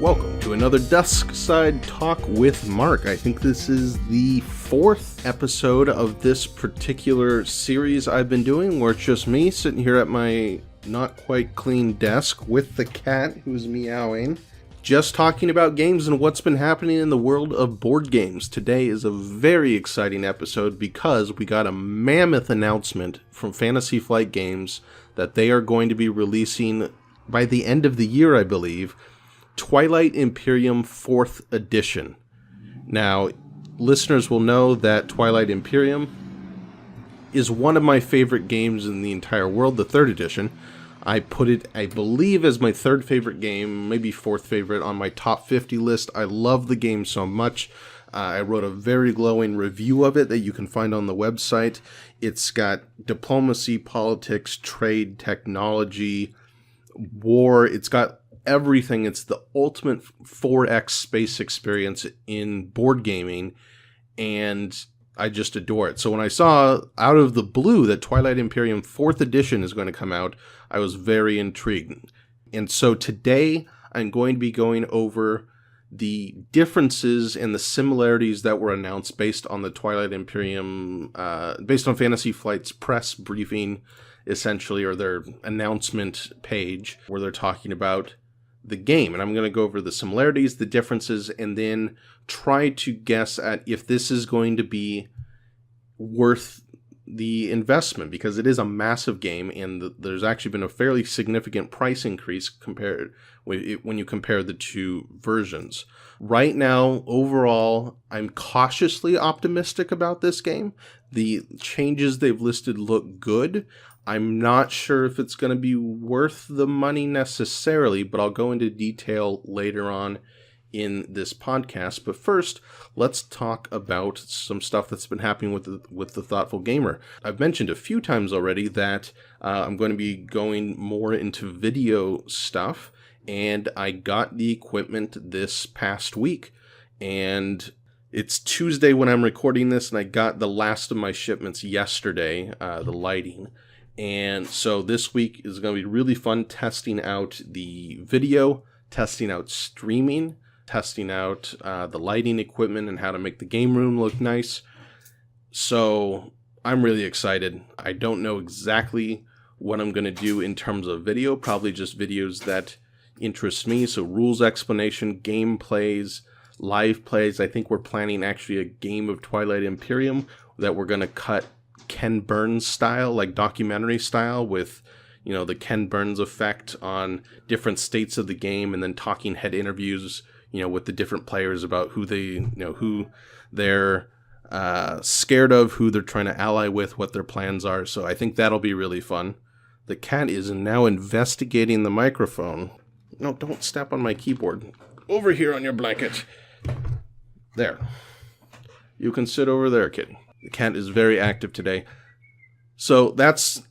welcome to another Dusk Side Talk with Marc. I think this is the fourth episode of this particular series I've been doing, where it's just me sitting here at my not quite clean desk with the cat who's meowing, just talking about games and what's been happening in the world of board games. Today is a very exciting episode because we got a mammoth announcement from Fantasy Flight Games that they are going to be releasing by the end of the year, I believe, Twilight Imperium 4th Edition. Now, listeners will know that Twilight Imperium is one of my favorite games in the entire world, the 3rd edition. I put it, I believe, as my 3rd favorite game, maybe 4th favorite on my top 50 list. I love the game so much. I wrote a very glowing review of it that you can find on the website. It's got diplomacy, politics, trade, technology, war. It's got everything. It's the ultimate 4X space experience in board gaming, and I just adore it. So when I saw out of the blue that Twilight Imperium 4th Edition is going to come out, I was very intrigued. And so today I'm going to be going over the differences and the similarities that were announced based on the Twilight Imperium, based on Fantasy Flight's press briefing, essentially, or their announcement page, where they're talking about the game. And I'm going to go over the similarities, the differences, and then try to guess at if this is going to be worth the investment, because it is a massive game, and there's actually been a fairly significant price increase compared when you compare the two versions. Right now, overall, I'm cautiously optimistic about this game. The changes they've listed look good. I'm not sure if it's going to be worth the money necessarily, but I'll go into detail later on in this podcast. But first, let's talk about some stuff that's been happening with the Thoughtful Gamer. I've mentioned a few times already that I'm going to be going more into video stuff, and I got the equipment this past week. And it's Tuesday when I'm recording this, and I got the last of my shipments yesterday, the lighting. And so this week is going to be really fun testing out the video, testing out streaming, testing out the lighting equipment and how to make the game room look nice. So I'm really excited. I don't know exactly what I'm going to do in terms of video, probably just videos that interest me. So rules explanation, gameplays, live plays. I think we're planning actually a game of Twilight Imperium that we're going to cut Ken Burns style, like documentary style, with, you know, the Ken Burns effect on different states of the game, and then talking head interviews, you know, with the different players about who they, you know, who they're scared of, who they're trying to ally with, what their plans are. So I think that'll be really fun. The cat is now investigating the microphone. No, don't step on my keyboard. Over here on your blanket. There. You can sit over there, kitty. The cat is very active today. So that's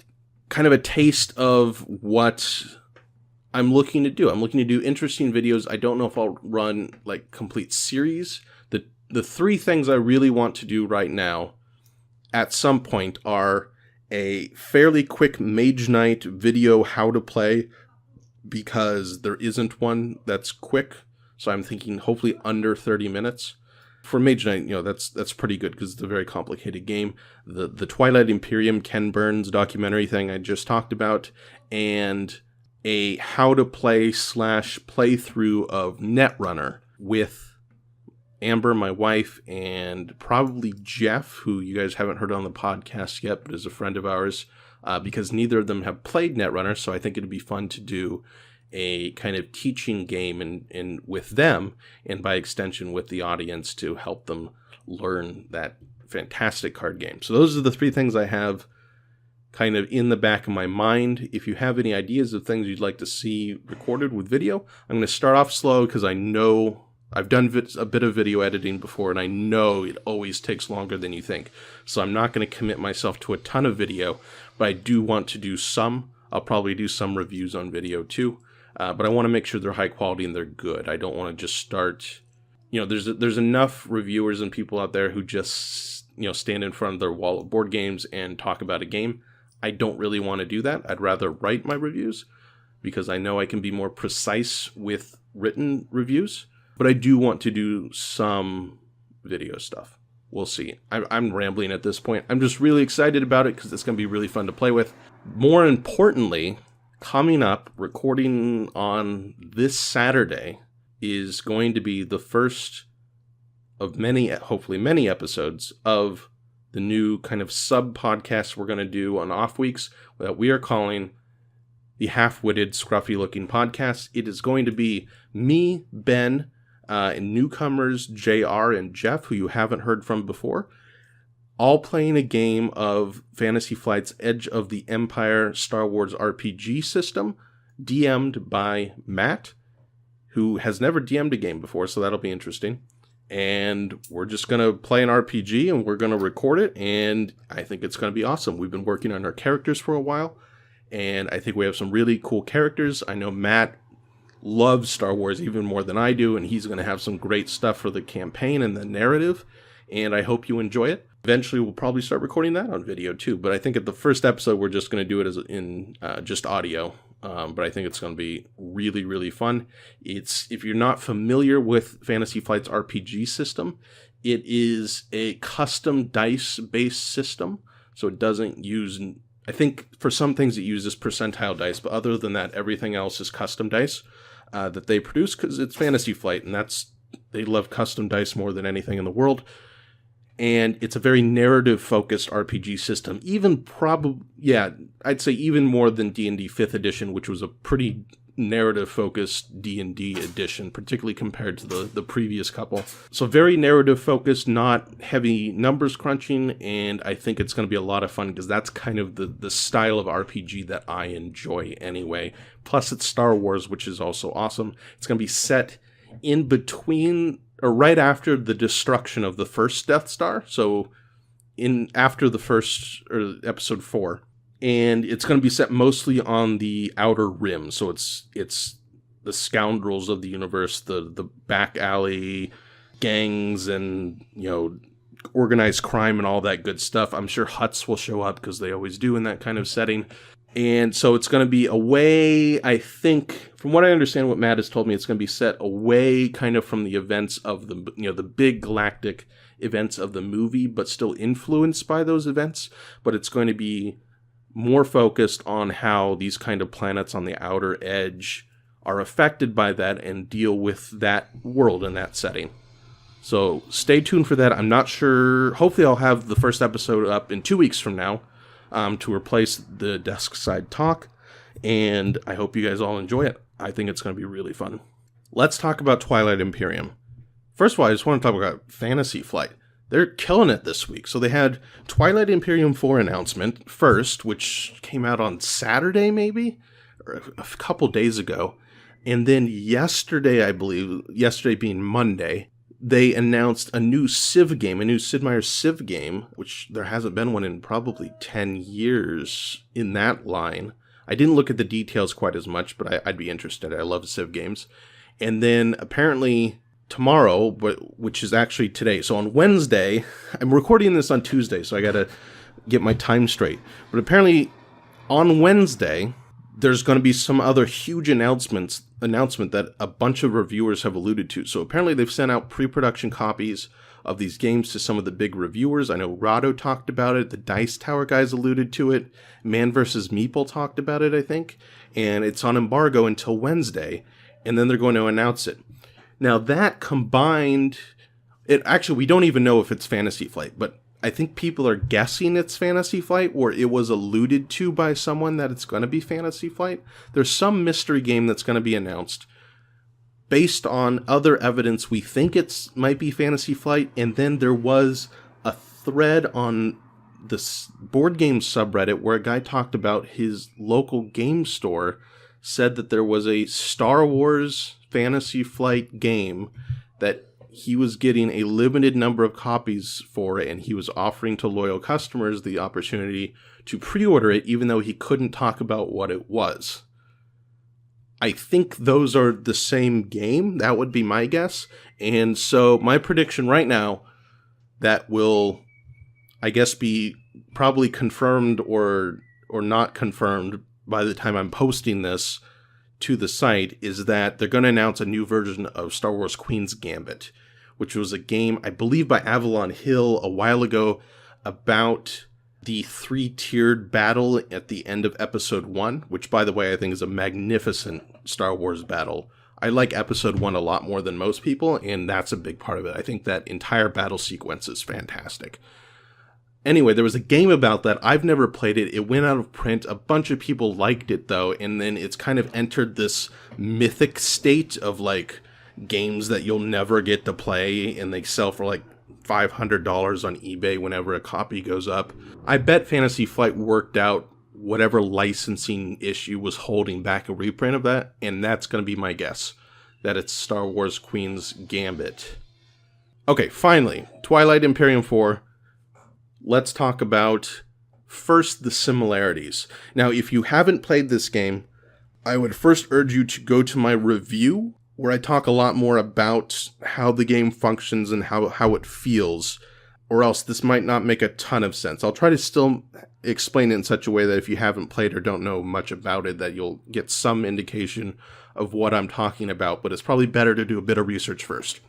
kind of a taste of what I'm looking to do. I'm looking to do interesting videos. I don't know if I'll run like complete series. The three things I really want to do right now at some point are a fairly quick Mage Knight video how to play, because there isn't one that's quick. So I'm thinking hopefully under 30 minutes. For Mage Knight, you know, that's pretty good because it's a very complicated game. The Twilight Imperium Ken Burns documentary thing I just talked about, and a how to play / playthrough of Netrunner with Amber, my wife, and probably Jeff, who you guys haven't heard on the podcast yet, but is a friend of ours, because neither of them have played Netrunner, so I think it'd be fun to do a kind of teaching game and with them, and by extension with the audience, to help them learn that fantastic card game. So those are the three things I have kind of in the back of my mind. If you have any ideas of things you'd like to see recorded with video, I'm going to start off slow because I know I've done a bit of video editing before, and I know it always takes longer than you think. So I'm not going to commit myself to a ton of video, but I do want to do some. I'll probably do some reviews on video too. But I want to make sure they're high quality and they're good. I don't want to just start, you know, there's enough reviewers and people out there who just, you know, stand in front of their wall of board games and talk about a game. I don't really want to do that. I'd rather write my reviews. because I know I can be more precise with written reviews, but I do want to do some video stuff. We'll see. I'm rambling at this point. I'm just really excited about it because it's going to be really fun to play with. More importantly, coming up, recording on this Saturday, is going to be the first of many, hopefully many episodes of the new kind of sub-podcast we're going to do on off weeks that we are calling the Half-Witted, Scruffy-Looking Podcast. It is going to be me, Ben, and newcomers JR and Jeff, who you haven't heard from before, all playing a game of Fantasy Flight's Edge of the Empire Star Wars RPG system, DM'd by Matt, who has never DM'd a game before, so that'll be interesting. And we're just going to play an RPG, and we're going to record it, and I think it's going to be awesome. We've been working on our characters for a while, and I think we have some really cool characters. I know Matt loves Star Wars even more than I do, and he's going to have some great stuff for the campaign and the narrative, and I hope you enjoy it. Eventually, we'll probably start recording that on video, too, but I think at the first episode, we're just going to do it as in just audio. But I think it's going to be really, really fun. If you're not familiar with Fantasy Flight's RPG system, it is a custom dice-based system. So it doesn't use, I think for some things it uses percentile dice, but other than that, everything else is custom dice that they produce because it's Fantasy Flight, and they love custom dice more than anything in the world. And it's a very narrative-focused RPG system. I'd say even more than D&D 5th edition, which was a pretty narrative-focused D&D edition, particularly compared to the previous couple. So very narrative-focused, not heavy numbers crunching, and I think it's going to be a lot of fun because that's kind of the style of RPG that I enjoy anyway. Plus, it's Star Wars, which is also awesome. It's going to be set in between, or right after the destruction of the first Death Star, so after the first, or episode 4, and it's going to be set mostly on the Outer Rim, so it's the scoundrels of the universe, the back alley gangs, and organized crime and all that good stuff. I'm sure Hutts will show up because they always do in that kind of setting. And so it's going to be away, I think, from what I understand, what Matt has told me, it's going to be set away kind of from the events of the big galactic events of the movie, but still influenced by those events. But it's going to be more focused on how these kind of planets on the outer edge are affected by that and deal with that world in that setting. So stay tuned for that. I'm not sure. Hopefully I'll have the first episode up in 2 weeks from now. To replace the desk side talk, and I hope you guys all enjoy it. I think it's going to be really fun. Let's talk about Twilight Imperium. First of all, I just want to talk about Fantasy Flight. They're killing it this week. So they had Twilight Imperium 4 announcement first, which came out on Saturday maybe, or a couple days ago. And then yesterday, I believe, yesterday being Monday, they announced a new Civ game, a new Sid Meier's Civ game, which there hasn't been one in probably 10 years in that line. I didn't look at the details quite as much, but I'd be interested. I love Civ games. And then apparently tomorrow, which is actually today, so on Wednesday, I'm recording this on Tuesday, so I got to get my time straight. But apparently on Wednesday, there's going to be some other huge announcement that a bunch of reviewers have alluded to. So apparently they've sent out pre-production copies of these games to some of the big reviewers. I know Rado talked about it. The Dice Tower guys alluded to it. Man vs. Meeple talked about it, I think. And it's on embargo until Wednesday. And then they're going to announce it. Now that combined, we don't even know if it's Fantasy Flight, but I think people are guessing it's Fantasy Flight, or it was alluded to by someone that it's going to be Fantasy Flight. There's some mystery game that's going to be announced based on other evidence. We think might be Fantasy Flight, and then there was a thread on this board game subreddit where a guy talked about his local game store, said that there was a Star Wars Fantasy Flight game that he was getting a limited number of copies for it, and he was offering to loyal customers the opportunity to pre-order it, even though he couldn't talk about what it was. I think those are the same game. That would be my guess. And so my prediction right now, that will, I guess, be probably confirmed or not confirmed by the time I'm posting this, to the site is that they're going to announce a new version of Star Wars Queen's Gambit, which was a game, I believe, by Avalon Hill a while ago about the 3-tiered battle at the end of Episode 1, which, by the way, I think is a magnificent Star Wars battle. I like Episode 1 a lot more than most people, and that's a big part of it. I think that entire battle sequence is fantastic. Anyway, there was a game about that. I've never played it. It went out of print. A bunch of people liked it, though, and then it's kind of entered this mythic state of, like, games that you'll never get to play, and they sell for, like, $500 on eBay whenever a copy goes up. I bet Fantasy Flight worked out whatever licensing issue was holding back a reprint of that, and that's going to be my guess, that it's Star Wars Queen's Gambit. Okay, finally, Twilight Imperium 4. Let's talk about, first, the similarities. Now, if you haven't played this game, I would first urge you to go to my review, where I talk a lot more about how the game functions and how it feels, or else this might not make a ton of sense. I'll try to still explain it in such a way that if you haven't played or don't know much about it, that you'll get some indication of what I'm talking about, but it's probably better to do a bit of research first.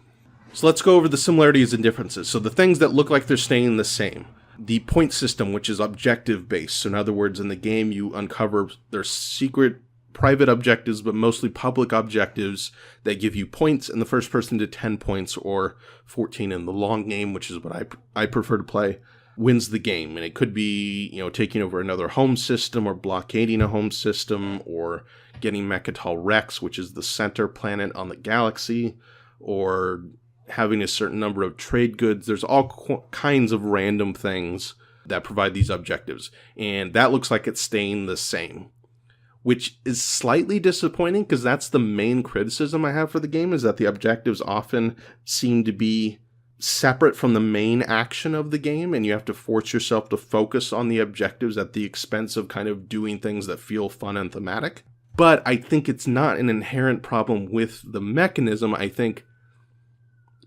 So let's go over the similarities and differences. So the things that look like they're staying the same. The point system, which is objective-based. So in other words, in the game, you uncover their secret private objectives, but mostly public objectives that give you points, and the first person to 10 points, or 14 in the long game, which is what I prefer to play, wins the game. And it could be, taking over another home system, or blockading a home system, or getting Mechatol Rex, which is the center planet on the galaxy, or having a certain number of trade goods. There's all kinds of random things that provide these objectives. And that looks like it's staying the same, which is slightly disappointing, because that's the main criticism I have for the game, is that the objectives often seem to be separate from the main action of the game, and you have to force yourself to focus on the objectives at the expense of kind of doing things that feel fun and thematic. But I think it's not an inherent problem with the mechanism. I think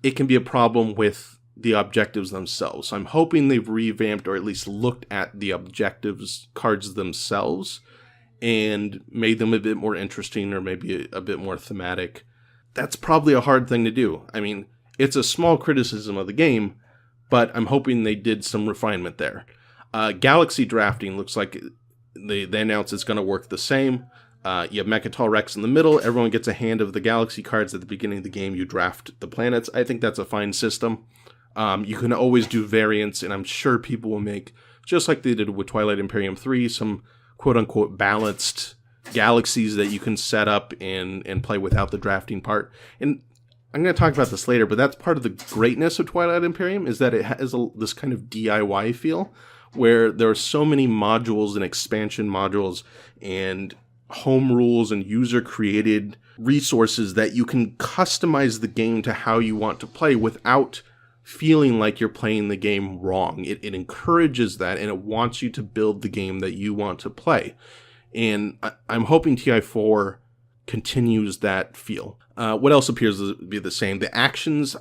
it can be a problem with the objectives themselves. I'm hoping they've revamped, or at least looked at the objectives cards themselves and made them a bit more interesting, or maybe a bit more thematic. That's probably a hard thing to do. I mean, it's a small criticism of the game, but I'm hoping they did some refinement there. Galaxy drafting looks like they announced it's going to work the same. You have Mechatol Rex in the middle. Everyone gets a hand of the galaxy cards at the beginning of the game. You draft the planets. I think that's a fine system. You can always do variants, and I'm sure people will make, just like they did with Twilight Imperium 3, some quote-unquote balanced galaxies that you can set up and play without the drafting part. And I'm going to talk about this later, but that's part of the greatness of Twilight Imperium, is that it has this kind of DIY feel, where there are so many modules and expansion modules and home rules and user-created resources that you can customize the game to how you want to play without feeling like you're playing the game wrong. It encourages that, and it wants you to build the game that you want to play. And I'm hoping TI4 continues that feel. What else appears to be the same? The actions,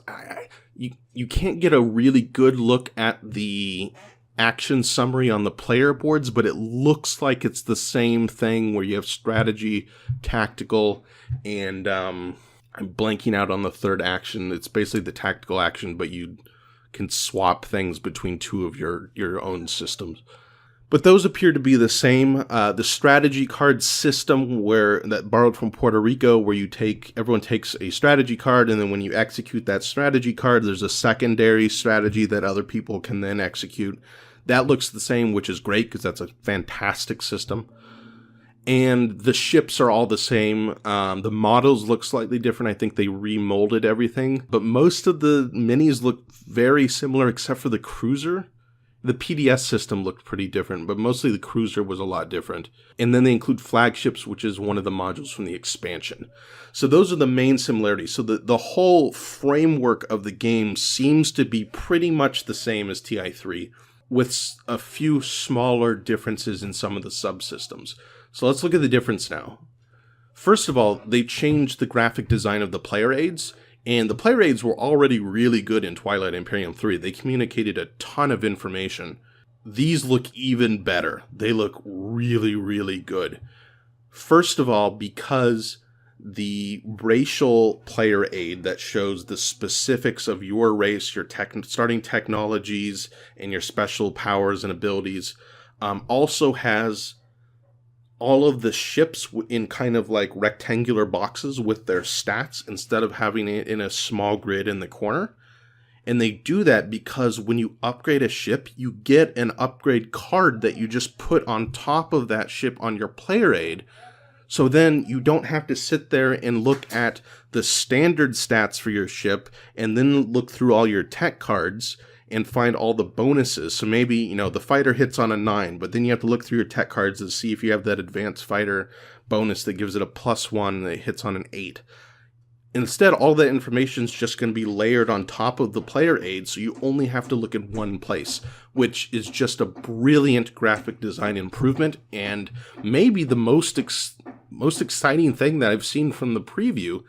you can't get a really good look at the action summary on the player boards, but it looks like it's the same thing, where you have strategy, tactical, and I'm blanking out on the third action. It's basically the tactical action, but you can swap things between two of your own systems. But those appear to be the same. The strategy card system, that borrowed from Puerto Rico, where everyone takes a strategy card, and then when you execute that strategy card, there's a secondary strategy that other people can then execute. That looks the same, which is great, because that's a fantastic system. And the ships are all the same. The models look slightly different. I think they remolded everything. But most of the minis look very similar, except for the cruiser. The PDS system looked pretty different, but mostly the cruiser was a lot different. And then they include flagships, which is one of the modules from the expansion. So those are the main similarities. So the whole framework of the game seems to be pretty much the same as TI3, with a few smaller differences in some of the subsystems. So let's look at the difference now. First of all, they changed the graphic design of the player aids, and the player aids were already really good in Twilight Imperium 3. They communicated a ton of information. These look even better. They look really, really good. First of all, because the racial player aid that shows the specifics of your race, your starting technologies, and your special powers and abilities, also has all of the ships in kind of like rectangular boxes with their stats instead of having it in a small grid in the corner. And they do that because when you upgrade a ship, you get an upgrade card that you just put on top of that ship on your player aid. So then you don't have to sit there and look at the standard stats for your ship and then look through all your tech cards and find all the bonuses. So maybe, the fighter hits on a 9, but then you have to look through your tech cards to see if you have that advanced fighter bonus that gives it a +1 that hits on an 8. Instead, all that information is just going to be layered on top of the player aid, so you only have to look at one place, which is just a brilliant graphic design improvement, and maybe the most exciting thing that I've seen from the preview,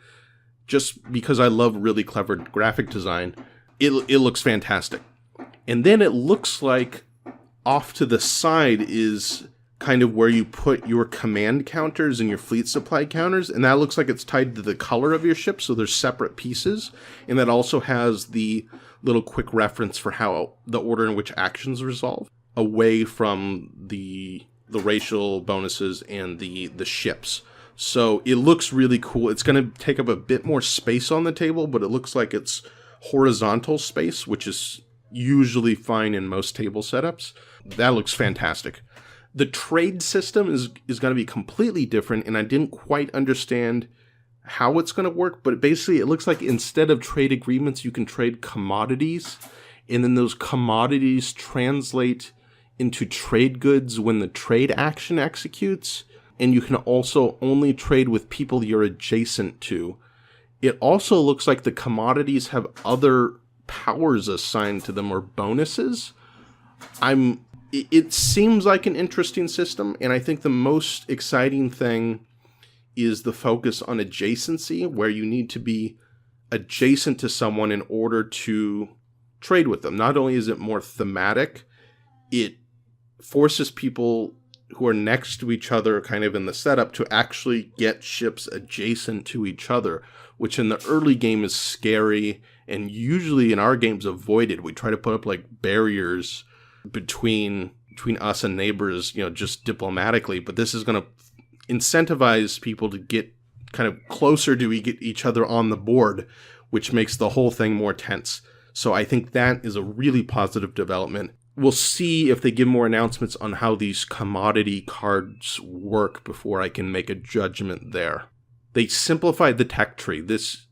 just because I love really clever graphic design. It looks fantastic. And then it looks like off to the side is kind of where you put your command counters and your fleet supply counters, and that looks like it's tied to the color of your ship, so there's separate pieces, and that also has the little quick reference for how the order in which actions resolve, away from the racial bonuses and the ships. So it looks really cool. It's going to take up a bit more space on the table, but it looks like it's horizontal space, which is usually fine in most table setups. That looks fantastic. The trade system is going to be completely different, and I didn't quite understand how it's going to work, but basically it looks like instead of trade agreements, you can trade commodities, and then those commodities translate into trade goods when the trade action executes, and you can also only trade with people you're adjacent to. It also looks like the commodities have other powers assigned to them or bonuses. It seems like an interesting system, and I think the most exciting thing is the focus on adjacency, where you need to be adjacent to someone in order to trade with them. Not only is it more thematic, it forces people who are next to each other kind of in the setup to actually get ships adjacent to each other, which in the early game is scary and usually in our games avoided. We try to put up like barriers between us and neighbors, just diplomatically, but this is going to incentivize people to get kind of closer to each other on the board, which makes the whole thing more tense. So I think that is a really positive development. We'll see if they give more announcements on how these commodity cards work before I can make a judgment there. They simplified the tech tree. This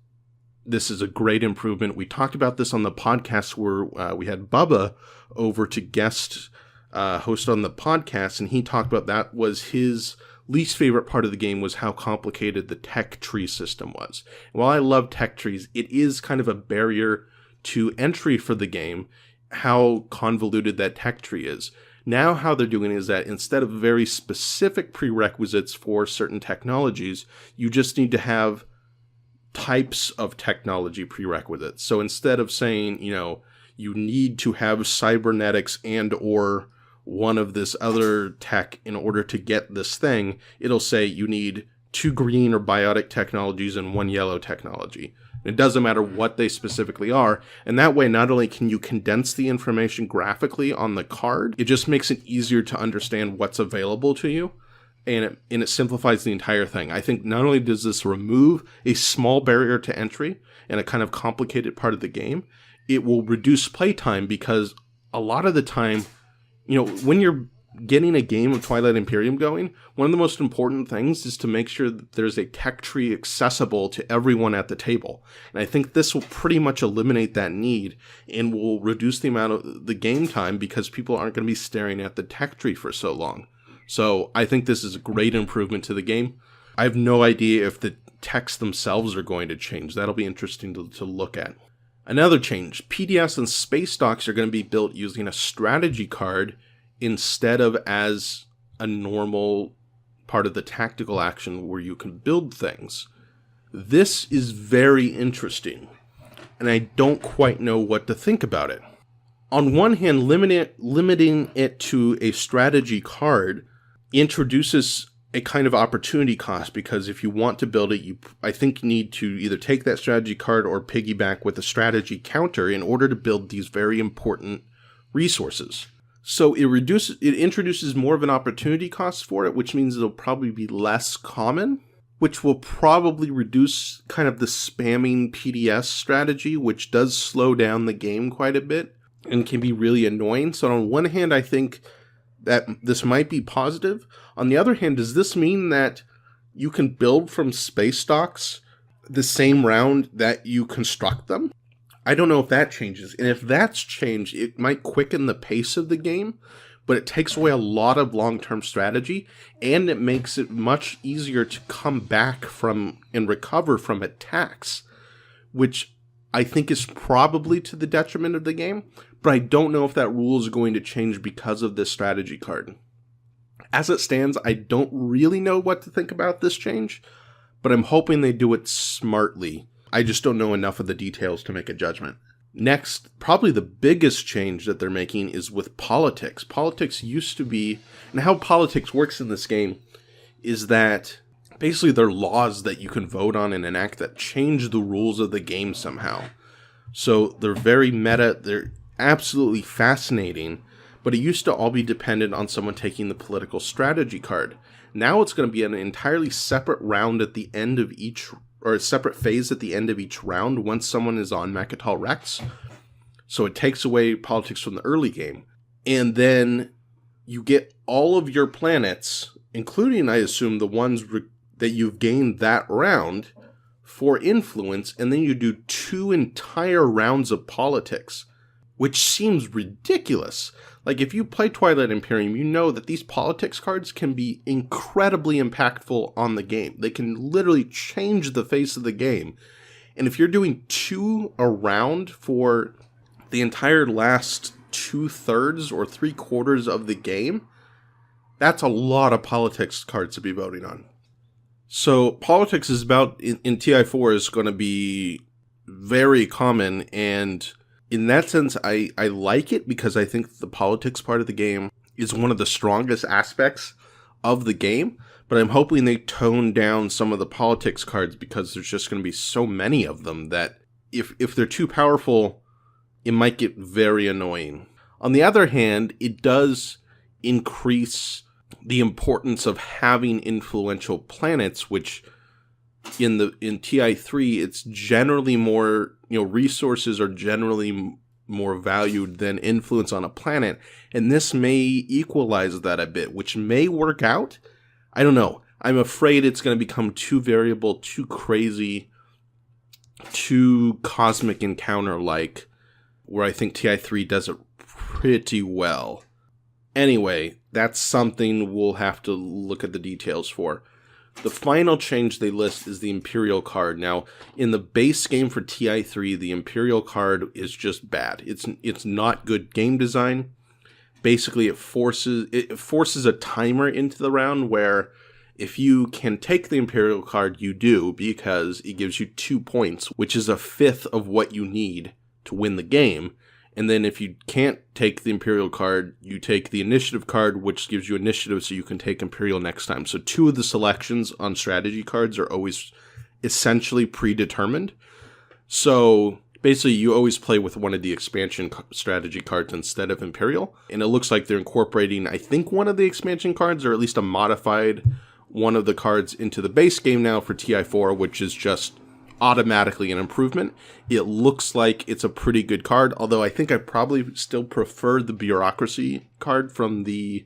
is a great improvement. We talked about this on the podcast where we had Bubba over to guest host on the podcast, and he talked about that was his least favorite part of the game was how complicated the tech tree system was. While I love tech trees, it is kind of a barrier to entry for the game, how convoluted that tech tree is. Now how they're doing is that instead of very specific prerequisites for certain technologies, you just need to have types of technology prerequisites. So instead of saying, you need to have cybernetics and or one of this other tech in order to get this thing, it'll say you need 2 green or biotic technologies and 1 yellow technology. It doesn't matter what they specifically are, and that way not only can you condense the information graphically on the card, it just makes it easier to understand what's available to you, and it simplifies the entire thing. I think not only does this remove a small barrier to entry and a kind of complicated part of the game, it will reduce playtime because a lot of the time, when you're getting a game of Twilight Imperium going, one of the most important things is to make sure that there's a tech tree accessible to everyone at the table. And I think this will pretty much eliminate that need and will reduce the amount of the game time because people aren't going to be staring at the tech tree for so long. So I think this is a great improvement to the game. I have no idea if the texts themselves are going to change. That'll be interesting to look at. Another change, PDS and space docks are going to be built using a strategy card instead of as a normal part of the tactical action where you can build things. This is very interesting, and I don't quite know what to think about it. On one hand, limiting it to a strategy card introduces a kind of opportunity cost, because if you want to build it, I think you need to either take that strategy card or piggyback with a strategy counter in order to build these very important resources. So it introduces more of an opportunity cost for it, which means it'll probably be less common, which will probably reduce kind of the spamming PDS strategy, which does slow down the game quite a bit and can be really annoying. So on one hand, I think that this might be positive. On the other hand, does this mean that you can build from space stocks the same round that you construct them? I don't know if that changes. And if that's changed, it might quicken the pace of the game, but it takes away a lot of long-term strategy, and it makes it much easier to come back from and recover from attacks, which I think is probably to the detriment of the game, but I don't know if that rule is going to change because of this strategy card. As it stands, I don't really know what to think about this change, but I'm hoping they do it smartly. I just don't know enough of the details to make a judgment. Next, probably the biggest change that they're making is with politics. Politics used to be, and how politics works in this game is that basically there are laws that you can vote on and enact that change the rules of the game somehow. So they're very meta, they're absolutely fascinating, but it used to all be dependent on someone taking the political strategy card. Now it's going to be an entirely separate round at the end of each, or a separate phase at the end of each round once someone is on Mechatol Rex. So it takes away politics from the early game. And then you get all of your planets, including, I assume, the ones that you've gained that round, for influence, and then you do 2 entire rounds of politics, which seems ridiculous. Like, if you play Twilight Imperium, you know that these politics cards can be incredibly impactful on the game. They can literally change the face of the game. And if you're doing 2 a round for the entire last 2/3 or 3/4 of the game, that's a lot of politics cards to be voting on. So politics is about, in TI4, is going to be very common, and in that sense, I like it because I think the politics part of the game is one of the strongest aspects of the game, but I'm hoping they tone down some of the politics cards because there's just going to be so many of them that if they're too powerful, it might get very annoying. On the other hand, it does increase the importance of having influential planets, which in TI3, it's generally more, resources are generally more valued than influence on a planet, and this may equalize that a bit, which may work out. I don't know. I'm afraid it's going to become too variable, too crazy, too cosmic encounter-like, where I think TI3 does it pretty well. Anyway, that's something we'll have to look at the details for. The final change they list is the Imperial card. Now, in the base game for TI3, the Imperial card is just bad. It's not good game design. Basically, it forces a timer into the round where if you can take the Imperial card, you do, because it gives you 2 points, which is 1/5 of what you need to win the game. And then if you can't take the Imperial card, you take the Initiative card, which gives you initiative so you can take Imperial next time. So 2 of the selections on strategy cards are always essentially predetermined. So basically you always play with one of the expansion strategy cards instead of Imperial. And it looks like they're incorporating, I think, one of the expansion cards, or at least a modified one of the cards, into the base game now for TI4, which is just automatically an improvement. It looks like it's a pretty good card, although I think I probably still prefer the Bureaucracy card from the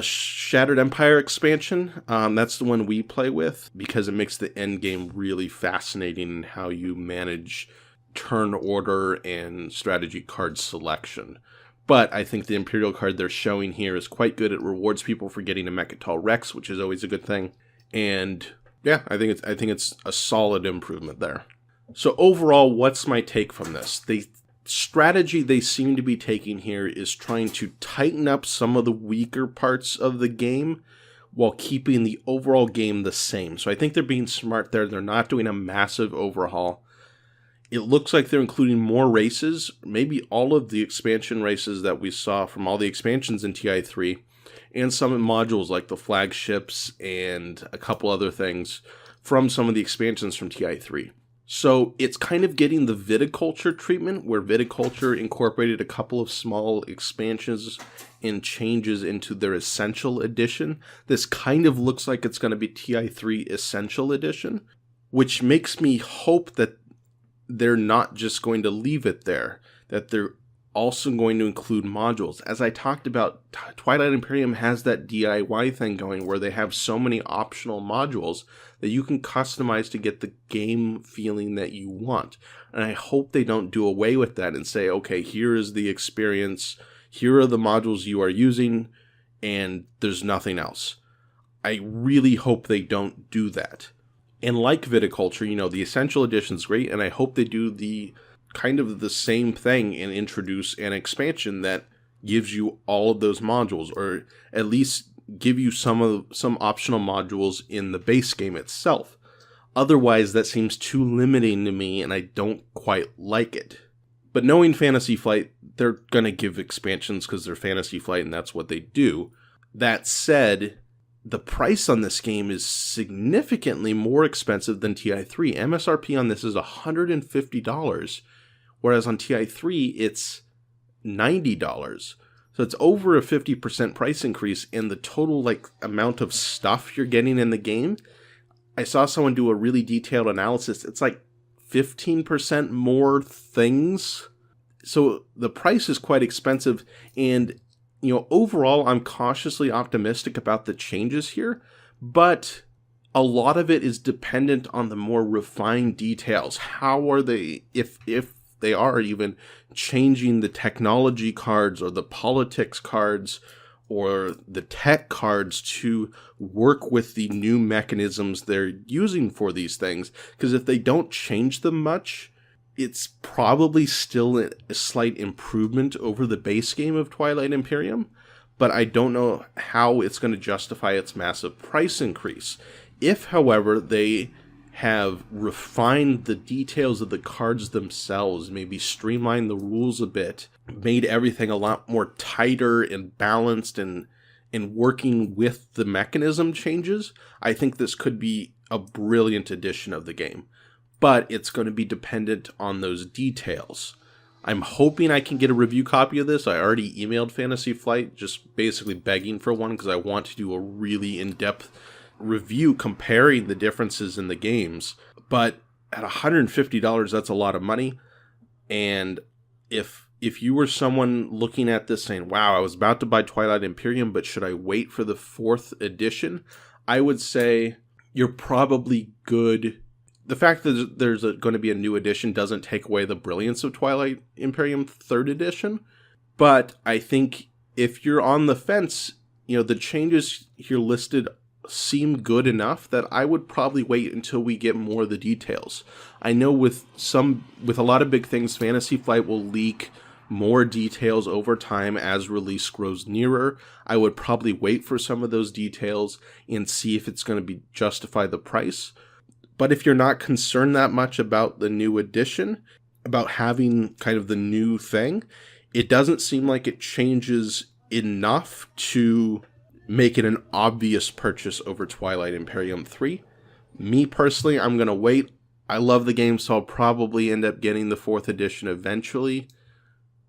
Shattered Empire expansion. That's the one we play with, because it makes the end game really fascinating in how you manage turn order and strategy card selection. But I think the Imperial card they're showing here is quite good. It rewards people for getting a Mechatol Rex, which is always a good thing. And yeah, I think it's a solid improvement there. So overall, what's my take from this? The strategy they seem to be taking here is trying to tighten up some of the weaker parts of the game while keeping the overall game the same. So I think they're being smart there. They're not doing a massive overhaul. It looks like they're including more races, maybe all of the expansion races that we saw from all the expansions in TI3. and some modules like the flagships and a couple other things from some of the expansions from TI3. So it's kind of getting the viticulture treatment, where viticulture incorporated a couple of small expansions and changes into their Essential Edition. This kind of looks like it's going to be TI3 Essential Edition, which makes me hope that they're not just going to leave it there, that they're also going to include modules. As I talked about, Twilight Imperium has that DIY thing going where they have so many optional modules that you can customize to get the game feeling that you want. And I hope they don't do away with that and say, okay, here is the experience, here are the modules you are using, and there's nothing else. I really hope they don't do that. And like viticulture, the Essential Edition is great, and I hope they do the kind of the same thing and introduce an expansion that gives you all of those modules, or at least give you some optional modules in the base game itself. Otherwise, that seems too limiting to me, and I don't quite like it. But knowing Fantasy Flight, they're going to give expansions because they're Fantasy Flight, and that's what they do. That said, the price on this game is significantly more expensive than TI3. MSRP on this is $150. Whereas on TI3, it's $90. So it's over a 50% price increase, and the total amount of stuff you're getting in the game, I saw someone do a really detailed analysis. It's 15% more things. So the price is quite expensive, and overall, I'm cautiously optimistic about the changes here, but a lot of it is dependent on the more refined details. How are they, if they are even changing the technology cards or the politics cards or the tech cards to work with the new mechanisms they're using for these things. Because if they don't change them much, it's probably still a slight improvement over the base game of Twilight Imperium, but I don't know how it's going to justify its massive price increase. If, however, they have refined the details of the cards themselves, maybe streamlined the rules a bit, made everything a lot more tighter and balanced and working with the mechanism changes, I think this could be a brilliant addition of the game. But it's going to be dependent on those details. I'm hoping I can get a review copy of this. I already emailed Fantasy Flight, just basically begging for one because I want to do a really in-depth review comparing the differences in the games. But at $150, that's a lot of money. And if you were someone looking at this saying, wow, I was about to buy Twilight Imperium, but should I wait for the 4th edition? I would say you're probably good. The fact that there's going to be a new edition doesn't take away the brilliance of Twilight Imperium 3rd edition. But I think if you're on the fence, the changes here listed seem good enough that I would probably wait until we get more of the details. I know with a lot of big things, Fantasy Flight will leak more details over time as release grows nearer. I would probably wait for some of those details and see if it's going to justify the price. But if you're not concerned that much about the new edition, about having kind of the new thing, it doesn't seem like it changes enough to make it an obvious purchase over Twilight Imperium 3. Me personally, I'm going to wait. I love the game, so I'll probably end up getting the 4th edition eventually.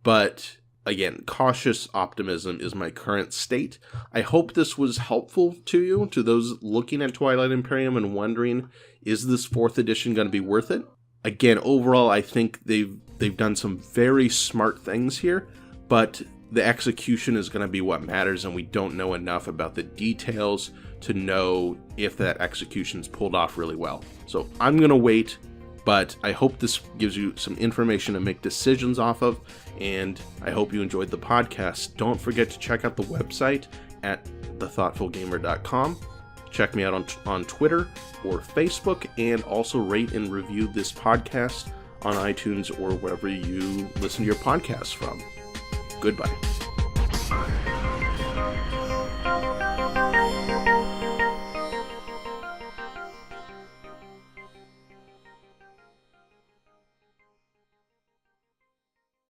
But again, cautious optimism is my current state. I hope this was helpful to you, to those looking at Twilight Imperium and wondering, is this 4th edition going to be worth it? Again, overall, I think they've done some very smart things here, but the execution is going to be what matters, and we don't know enough about the details to know if that execution's pulled off really well. So I'm going to wait, but I hope this gives you some information to make decisions off of, and I hope you enjoyed the podcast. Don't forget to check out the website at thethoughtfulgamer.com. Check me out on Twitter or Facebook, and also rate and review this podcast on iTunes or wherever you listen to your podcasts from. Goodbye.